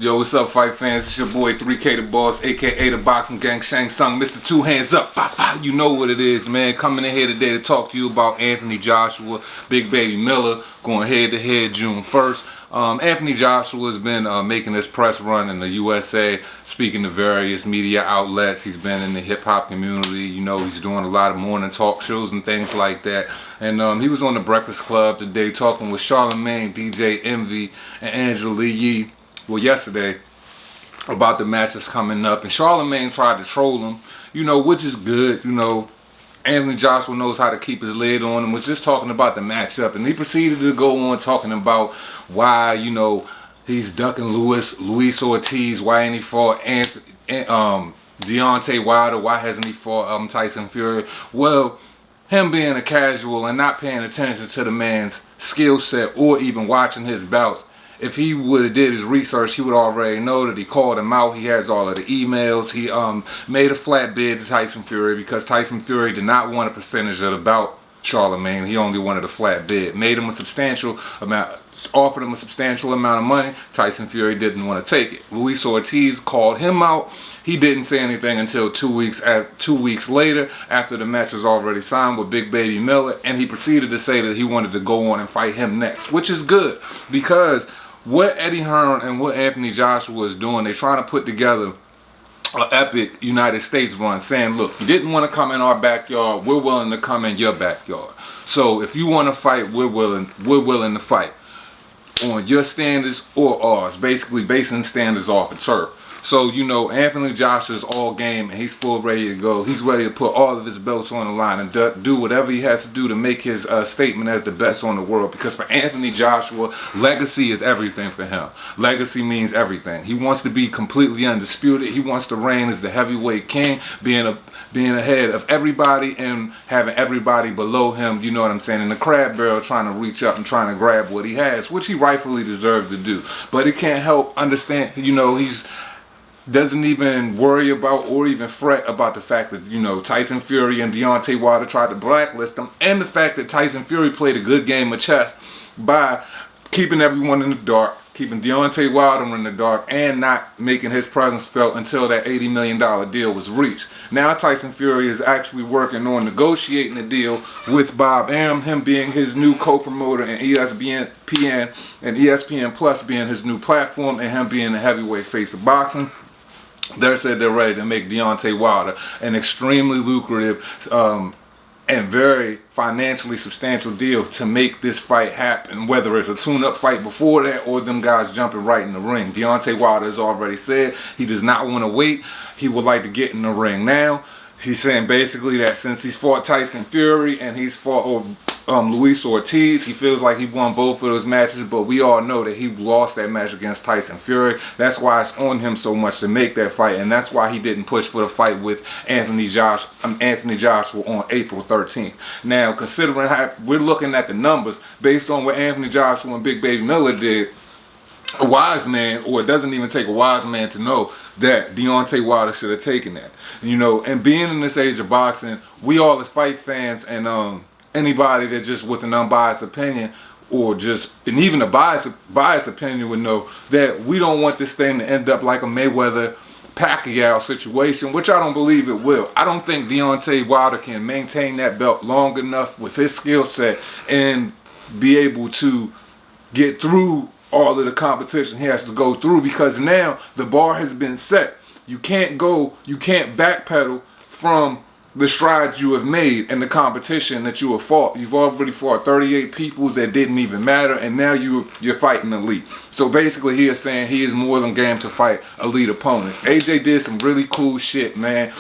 Yo, what's up, fight fans? It's your boy 3K the Boss, aka the Boxing Gang Shang Tsung, Mr. Two Hands Up. Bah, bah. You know what it is, man. Coming in here today to talk to you about Anthony Joshua, Big Baby Miller, going head to head June 1st. Anthony Joshua has been making his press run in the USA, speaking to various media outlets. He's been in the hip-hop community. You know, he's doing a lot of morning talk shows and things like that. And he was on the Breakfast Club today talking with Charlamagne, DJ ENVY, and Angela Yee. Well, yesterday, about the matches coming up, and Charlamagne tried to troll him, you know, which is good. You know, Anthony Joshua knows how to keep his lid on him, was just talking about the matchup, and he proceeded to go on talking about why, you know, he's ducking Luis Ortiz, why ain't he fought Deontay Wilder, why hasn't he fought Tyson Fury. Well, him being a casual and not paying attention to the man's skill set or even watching his bouts, if he would have did his research, he would already know that he called him out. He has all of the emails. He made a flat bid to Tyson Fury because Tyson Fury did not want a percentage of the bout. Charlamagne, he only wanted a flat bid. Made him a substantial amount, offered him a substantial amount of money. Tyson Fury didn't want to take it. Luis Ortiz called him out. He didn't say anything until 2 weeks later, after the match was already signed with Big Baby Miller, and he proceeded to say that he wanted to go on and fight him next, which is good because what Eddie Hearn and what Anthony Joshua is doing, they're trying to put together an epic United States run, saying, look, you didn't want to come in our backyard, we're willing to come in your backyard. So if you want to fight, we're willing to fight on your standards or ours, basically basing standards off the turf. So, you know, Anthony Joshua's all game and he's full ready to go. He's ready to put all of his belts on the line and do whatever he has to do to make his statement as the best on the world. Because for Anthony Joshua, legacy is everything for him. Legacy means everything. He wants to be completely undisputed. He wants to reign as the heavyweight king, being ahead of everybody and having everybody below him, you know what I'm saying, in the crab barrel, trying to reach up and trying to grab what he has, which he rightfully deserves to do. But he can't help understand, you know, he's doesn't even worry about or even fret about the fact that, you know, Tyson Fury and Deontay Wilder tried to blacklist him, and the fact that Tyson Fury played a good game of chess by keeping everyone in the dark, keeping Deontay Wilder in the dark, and not making his presence felt until that $80 million deal was reached. Now Tyson Fury is actually working on negotiating a deal with Bob Arum, him being his new co-promoter, and ESPN and ESPN Plus being his new platform, and him being the heavyweight face of boxing. They said they're ready to make Deontay Wilder an extremely lucrative and very financially substantial deal to make this fight happen, whether it's a tune-up fight before that or them guys jumping right in the ring. Deontay Wilder has already said he does not want to wait. He would like to get in the ring now. He's saying basically that since he's fought Tyson Fury and he's fought Luis Ortiz, he feels like he won both of those matches, but we all know that he lost that match against Tyson Fury. That's why it's on him so much to make that fight, and that's why he didn't push for the fight with Anthony Joshua on April 13th. Now, considering how we're looking at the numbers, based on what Anthony Joshua and Big Baby Miller did, a wise man, or it doesn't even take a wise man to know that Deontay Wilder should have taken that. You know, and being in this age of boxing, we all as fight fans and anybody that just with an unbiased opinion or just, and even a biased opinion would know that we don't want this thing to end up like a Mayweather-Pacquiao situation, which I don't believe it will. I don't think Deontay Wilder can maintain that belt long enough with his skill set and be able to get through all of the competition he has to go through, because now the bar has been set. You can't backpedal from the strides you have made in the competition that you have fought. You've already fought 38 people that didn't even matter, and now you're fighting elite. So basically he is saying he is more than game to fight elite opponents. AJ did some really cool shit, man.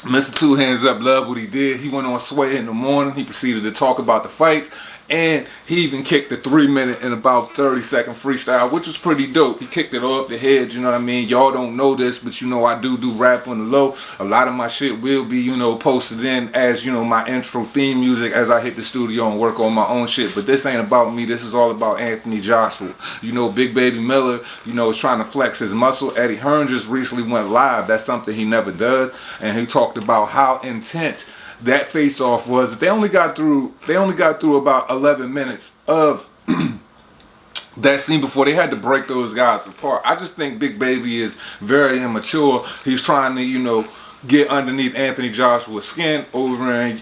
Mr. Two Hands Up loved what he did. He went on Sway in the morning. He proceeded to talk about the fight. And he even kicked a 3-minute and about 30-second freestyle, which was pretty dope. He kicked it all up the head, you know what I mean? Y'all don't know this, but you know I do rap on the low. A lot of my shit will be, you know, posted in as, you know, my intro theme music as I hit the studio and work on my own shit. But this ain't about me. This is all about Anthony Joshua. You know, Big Baby Miller, you know, is trying to flex his muscle. Eddie Hearn just recently went live. That's something he never does. And he talked about how intense that face-off was. They only got through about 11 minutes of that scene before they had to break those guys apart. I just think Big Baby is very immature. He's trying to, you know, get underneath Anthony Joshua's skin over in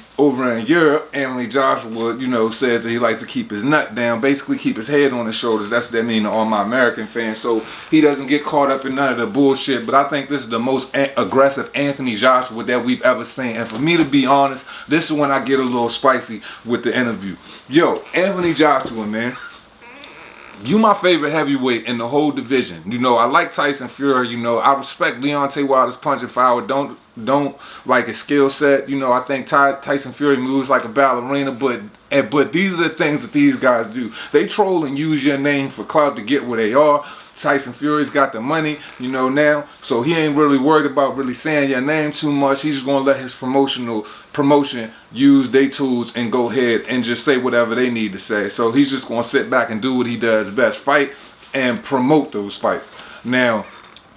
Europe. Anthony Joshua, you know, says that he likes to keep his nut down, basically keep his head on his shoulders. That's what that means to all my American fans. So he doesn't get caught up in none of the bullshit. But I think this is the most aggressive Anthony Joshua that we've ever seen. And for me to be honest, this is when I get a little spicy with the interview. Yo, Anthony Joshua, man. You my favorite heavyweight in the whole division. You know, I like Tyson Fury. You know, I respect Deontay Wilder's punching power. Don't like his skill set. You know, I think Tyson Fury moves like a ballerina. But these are the things that these guys do. They troll and use your name for clout to get where they are. Tyson Fury's got the money, you know, now, so he ain't really worried about really saying your name too much. He's just gonna let his promotion use their tools and go ahead and just say whatever they need to say. So he's just gonna sit back and do what he does best, fight and promote those fights. Now,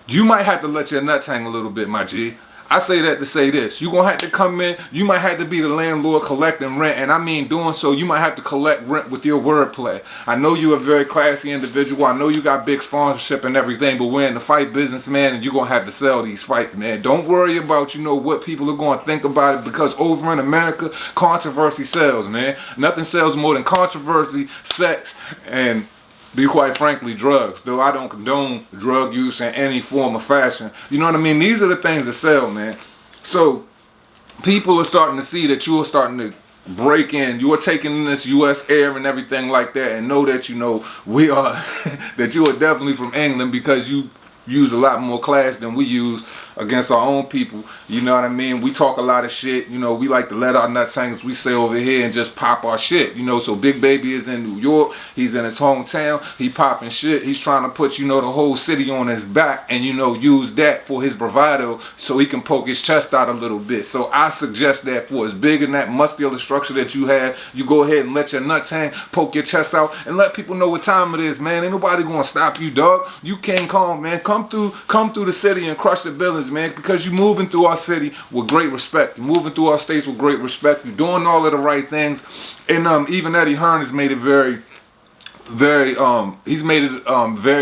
you might have to let your nuts hang a little bit, my G. I say that to say this. You're going to have to come in. You might have to be the landlord collecting rent. And I mean doing so, you might have to collect rent with your wordplay. I know you're a very classy individual. I know you got big sponsorship and everything. But we're in the fight business, man. And you're going to have to sell these fights, man. Don't worry about, you know, what people are going to think about it. Because over in America, controversy sells, man. Nothing sells more than controversy, sex, and be quite frankly, drugs. Though I don't condone drug use in any form or fashion. You know what I mean? These are the things that sell, man. So people are starting to see that you're starting to break in. You're taking in this U.S. air and everything like that, and know that, you know, we are that you are definitely from England, because you use a lot more class than we use against our own people. You know what I mean? We talk a lot of shit. You know, we like to let our nuts hang, as we say over here, and just pop our shit. You know, so Big Baby is in New York. He's in his hometown. He popping shit. He's trying to put, you know, the whole city on his back, and, you know, use that for his bravado so he can poke his chest out a little bit. So I suggest that for as big and that muscular structure that you have, you go ahead and let your nuts hang, poke your chest out, and let people know what time it is, man. Ain't nobody gonna stop you, dog. You King Kong, man. Come through the city and crush the buildings, man, because you're moving through our city with great respect. You're moving through our states with great respect. You're doing all of the right things. And even Eddie Hearn has made it very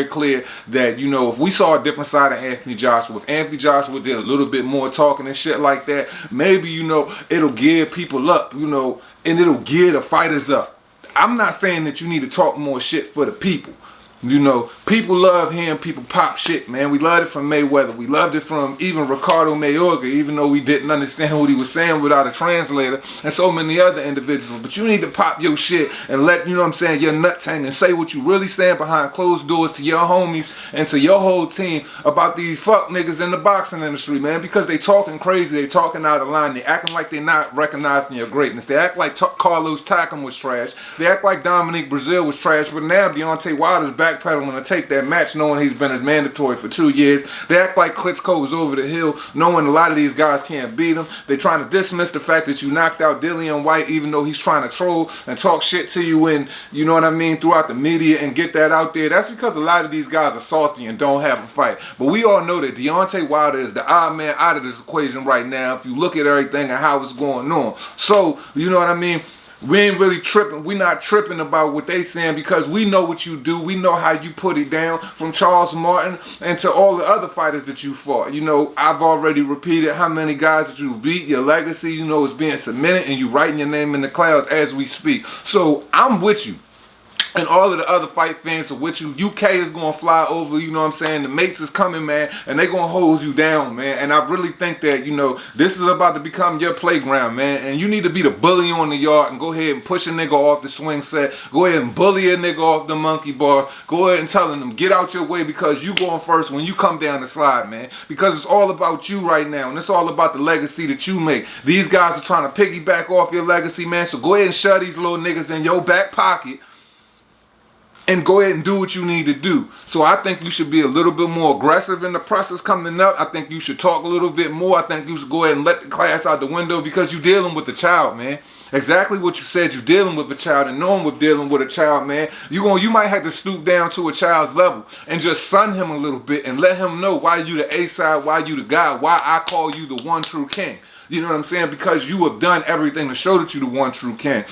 clear that, you know, if we saw a different side of Anthony Joshua, if Anthony Joshua did a little bit more talking and shit like that, maybe, you know, it'll gear people up, you know, and it'll gear the fighters up. I'm not saying that you need to talk more shit for the people. You know, people love hearing people pop shit, man. We loved it from Mayweather. We loved it from even Ricardo Mayorga, even though we didn't understand what he was saying without a translator, and so many other individuals. But you need to pop your shit and let, you know what I'm saying, your nuts hang, and say what you really saying behind closed doors to your homies and to your whole team about these fuck niggas in the boxing industry, man, because they talking crazy, they talking out of line, they acting like they not recognizing your greatness. They act like Carlos Takam was trash. They act like Dominique Brazil was trash, but now Deontay Wilder's backpedaling to take that match, knowing he's been as mandatory for 2 years. They act like Klitschko was over the hill, knowing a lot of these guys can't beat him. They trying to dismiss the fact that you knocked out Dillian White, even though he's trying to troll and talk shit to you, and you know what I mean, throughout the media, and get that out there. That's because a lot of these guys are salty and don't have a fight. But we all know that Deontay Wilder is the odd man out of this equation right now, if you look at everything and how it's going on. So, you know what I mean? We ain't really tripping. We not tripping about what they saying, because we know what you do. We know how you put it down, from Charles Martin and to all the other fighters that you fought. You know, I've already repeated how many guys that you beat. Your legacy, you know, is being cemented, and you writing your name in the clouds as we speak. So I'm with you. And all of the other fight fans are with you. UK is going to fly over, you know what I'm saying? The mates is coming, man, and they going to hold you down, man. And I really think that, you know, this is about to become your playground, man. And you need to be the bully on the yard and go ahead and push a nigga off the swing set. Go ahead and bully a nigga off the monkey bars. Go ahead and telling them, get out your way, because you going first when you come down the slide, man. Because it's all about you right now, and it's all about the legacy that you make. These guys are trying to piggyback off your legacy, man. So go ahead and shove these little niggas in your back pocket and go ahead and do what you need to do. So I think you should be a little bit more aggressive in the process coming up. I think you should talk a little bit more. I think you should go ahead and let the class out the window, because you're dealing with a child, man. Exactly what you said. You're dealing with a child, and knowing with dealing with a child, man, you might have to stoop down to a child's level and just sun him a little bit and let him know why you the A-side, why you the guy, why I call you the one true king. You know what I'm saying? Because you have done everything to show that you the one true king.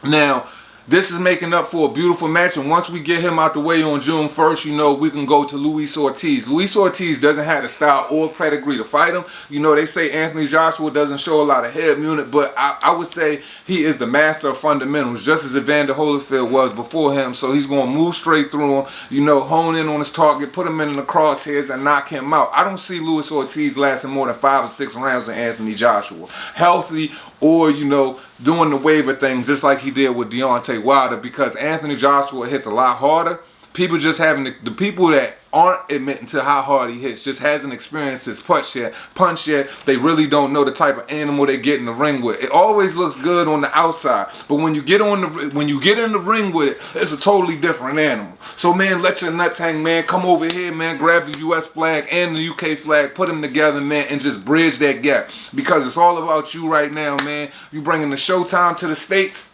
Now, This is making up for a beautiful match, and once we get him out the way on June 1st, you know, we can go to Luis Ortiz. Luis Ortiz doesn't have the style or pedigree to fight him. You know, they say Anthony Joshua doesn't show a lot of head unit, but I would say he is the master of fundamentals, just as Evander Holyfield was before him. So he's going to move straight through him, you know, hone in on his target, put him in the crosshairs, and knock him out. I don't see Luis Ortiz lasting more than 5 or 6 rounds with Anthony Joshua. Healthy or, you know, doing the waiver thing just like he did with Deontay Wilder, because Anthony Joshua hits a lot harder. People just having the people that aren't admitting to how hard he hits just hasn't experienced his punch yet. They really don't know the type of animal they get in the ring with. It always looks good on the outside, but when you get in the ring with it, it's a totally different animal. So man, let your nuts hang, man. Come over here, man. Grab the U.S. flag and the UK flag, put them together, man, and just bridge that gap, because it's all about you right now, man. You bringing the Showtime to the States.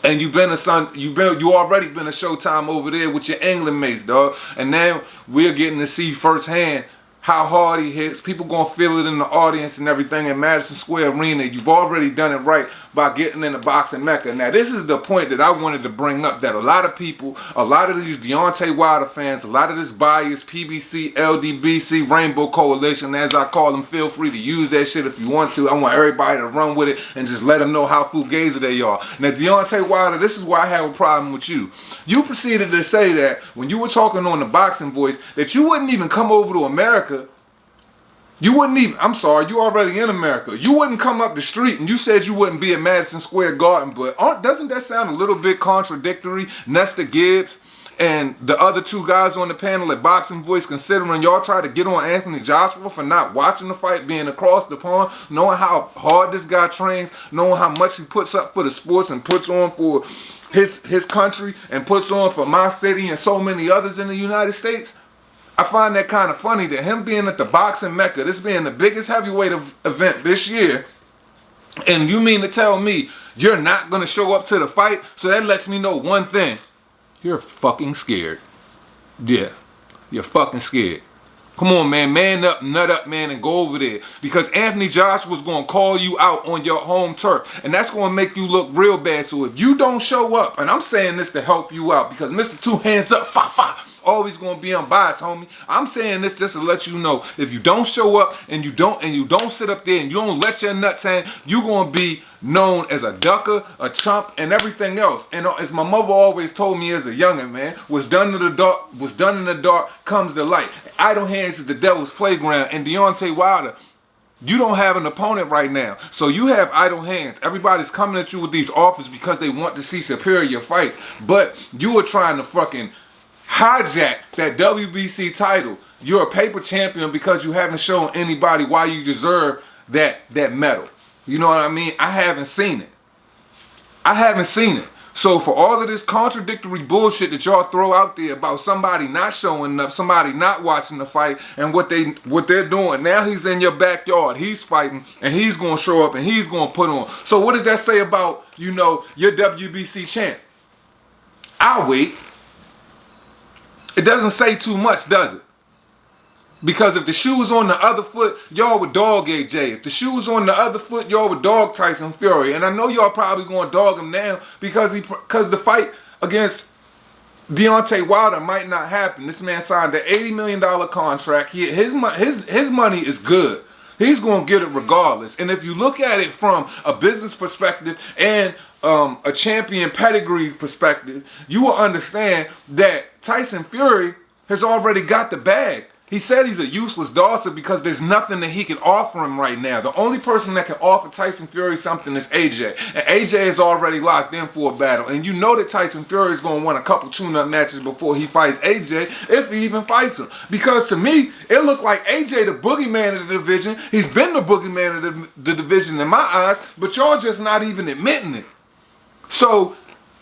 And you already been a Showtime over there with your England mates, dog. And now we're getting to see firsthand how hard he hits. People gonna feel it in the audience and everything in Madison Square Arena. You've already done it right by getting in the boxing mecca. Now this is the point that I wanted to bring up, that a lot of people, a lot of these Deontay Wilder fans, a lot of this bias, PBC, LDBC, Rainbow Coalition, as I call them, feel free to use that shit if you want to. I want everybody to run with it and just let them know how fugazi they are. Now Deontay Wilder, this is why I have a problem with you. You proceeded to say that when you were talking on the Boxing Voice that you wouldn't even come over to America. You wouldn't even, I'm sorry, you already in America. You wouldn't come up the street, and you said you wouldn't be at Madison Square Garden, but doesn't that sound a little bit contradictory? Nesta Gibbs and the other 2 guys on the panel at Boxing Voice, considering y'all tried to get on Anthony Joshua for not watching the fight, being across the pond, knowing how hard this guy trains, knowing how much he puts up for the sports and puts on for his country and puts on for my city and so many others in the United States. I find that kind of funny that him being at the boxing mecca, this being the biggest heavyweight event this year, and you mean to tell me you're not going to show up to the fight? So that lets me know one thing. You're fucking scared. Yeah, you're fucking scared. Come on, man. Man up, nut up, man, and go over there. Because Anthony Joshua's going to call you out on your home turf. And that's going to make you look real bad. So if you don't show up, and I'm saying this to help you out, because Mr. Two Hands Up, always going to be unbiased, homie. I'm saying this just to let you know, if you don't show up and you don't sit up there and you don't let your nuts hang, you're going to be known as a ducker, a chump, and everything else. And as my mother always told me as a youngin', man, what's done in the dark comes to light. Idle hands is the devil's playground. And Deontay Wilder, you don't have an opponent right now. So you have idle hands. Everybody's coming at you with these offers because they want to see superior fights. But you are trying to fucking hijack that WBC title. You're a paper champion because you haven't shown anybody why you deserve that medal. You know what I mean? I haven't seen it. I haven't seen it. So for all of this contradictory bullshit that y'all throw out there about somebody not showing up, somebody not watching the fight, and what they're doing, now he's in your backyard, he's fighting, and he's gonna show up and he's gonna put on. So what does that say about, you know, your WBC champ? I'll wait. It doesn't say too much, does it? Because if the shoe was on the other foot, y'all would dog AJ. If the shoe was on the other foot, y'all would dog Tyson Fury. And I know y'all probably going to dog him now because the fight against Deontay Wilder might not happen. This man signed an $80 million contract. His money is good. He's going to get it regardless. And if you look at it from a business perspective and a champion pedigree perspective, you will understand that Tyson Fury has already got the bag. He said he's a useless dawser because there's nothing that he can offer him right now. The only person that can offer Tyson Fury something is AJ. And AJ is already locked in for a battle. And you know that Tyson Fury is going to win a couple tune-up matches before he fights AJ, if he even fights him. Because to me, it looked like AJ the boogeyman of the division. He's been the boogeyman of the division in my eyes, but y'all just not even admitting it. So,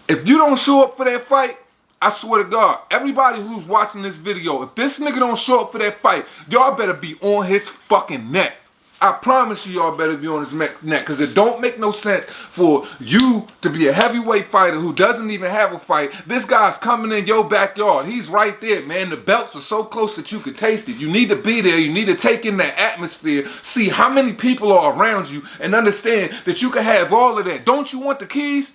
if you don't show up for that fight, I swear to God, everybody who's watching this video, if this nigga don't show up for that fight, y'all better be on his fucking neck. I promise you, y'all better be on his neck, because it don't make no sense for you to be a heavyweight fighter who doesn't even have a fight. This guy's coming in your backyard. He's right there, man. The belts are so close that you could taste it. You need to be there. You need to take in that atmosphere, see how many people are around you, and understand that you can have all of that. Don't you want the keys?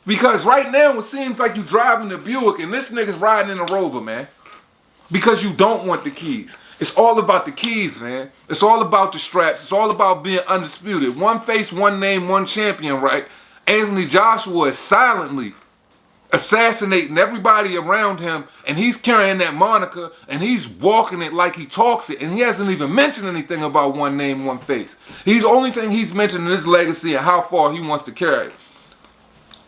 Because right now it seems like you driving a Buick and this nigga's riding in a Rover, man. Because you don't want the keys. It's all about the keys, man. It's all about the straps. It's all about being undisputed. One face, one name, one champion, right? Anthony Joshua is silently assassinating everybody around him, and he's carrying that moniker, and he's walking it like he talks it, and he hasn't even mentioned anything about one name, one face. The only thing he's mentioned in his legacy and how far he wants to carry it.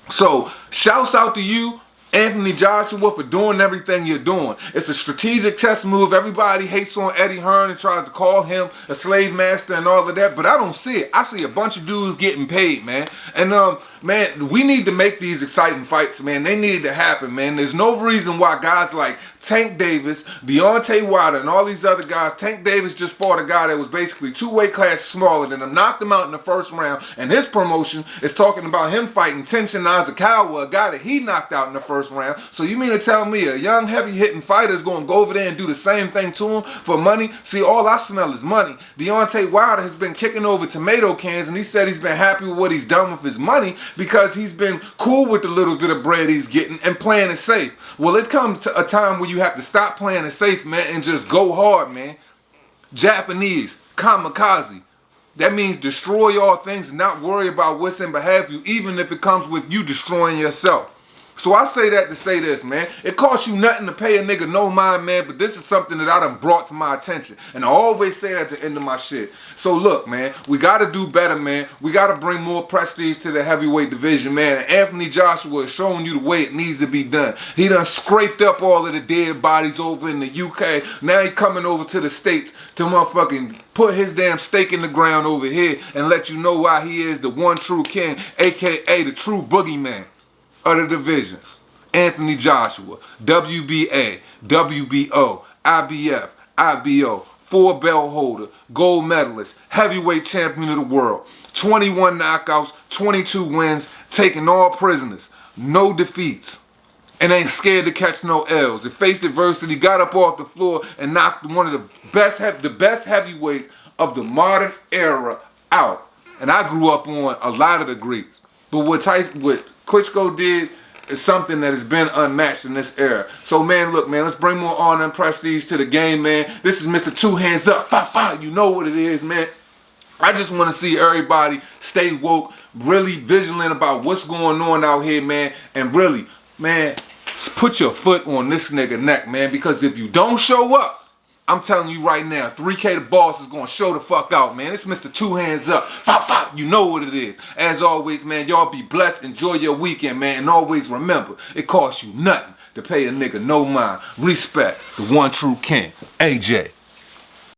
So, shouts out to you, Anthony Joshua, for doing everything you're doing. It's a strategic chess move. Everybody hates on Eddie Hearn and tries to call him a slave master and all of that, but I don't see it. I see a bunch of dudes getting paid, man. And man, we need to make these exciting fights, man. They need to happen, man. There's no reason why guys like Tank Davis, Deontay Wilder, and all these other guys. Tank Davis just fought a guy that was basically 2 weight classes smaller than him, knocked him out in the first round, and his promotion is talking about him fighting Tenshin Nasukawa, a guy that he knocked out in the first round. So you mean to tell me a young heavy-hitting fighter is going to go over there and do the same thing to him for money? See, all I smell is money. Deontay Wilder has been kicking over tomato cans, and he said he's been happy with what he's done with his money because he's been cool with the little bit of bread he's getting and playing it safe. Well, it comes to a time where you have to stop playing it safe, man, and just go hard, man. Japanese, kamikaze. That means destroy all things and not worry about what's in behalf of you, even if it comes with you destroying yourself. So I say that to say this, man. It costs you nothing to pay a nigga no mind, man, but this is something that I done brought to my attention. And I always say that at the end of my shit. So look, man, we got to do better, man. We got to bring more prestige to the heavyweight division, man. And Anthony Joshua is showing you the way it needs to be done. He done scraped up all of the dead bodies over in the UK. Now he coming over to the States to motherfucking put his damn stake in the ground over here and let you know why he is the one true king, a.k.a. the true boogeyman of the division. Anthony Joshua, WBA, WBO, IBF, IBO, 4-belt holder, gold medalist, heavyweight champion of the world, 21 knockouts, 22 wins, taking all prisoners, no defeats, and ain't scared to catch no L's. It faced adversity, got up off the floor, and knocked one of the best heavyweights of the modern era out. And I grew up on a lot of the greats. But what Klitschko did is something that has been unmatched in this era. So, man, look, man, let's bring more honor and prestige to the game, man. This is Mr. Two Hands Up. You know what it is, man. I just want to see everybody stay woke, really vigilant about what's going on out here, man. And really, man, put your foot on this nigga neck, man. Because if you don't show up, I'm telling you right now, 3K the Boss is going to show the fuck out, man. It's Mr. Two Hands Up. You know what it is. As always, man, y'all be blessed. Enjoy your weekend, man. And always remember, it costs you nothing to pay a nigga no mind. Respect the one true king, AJ.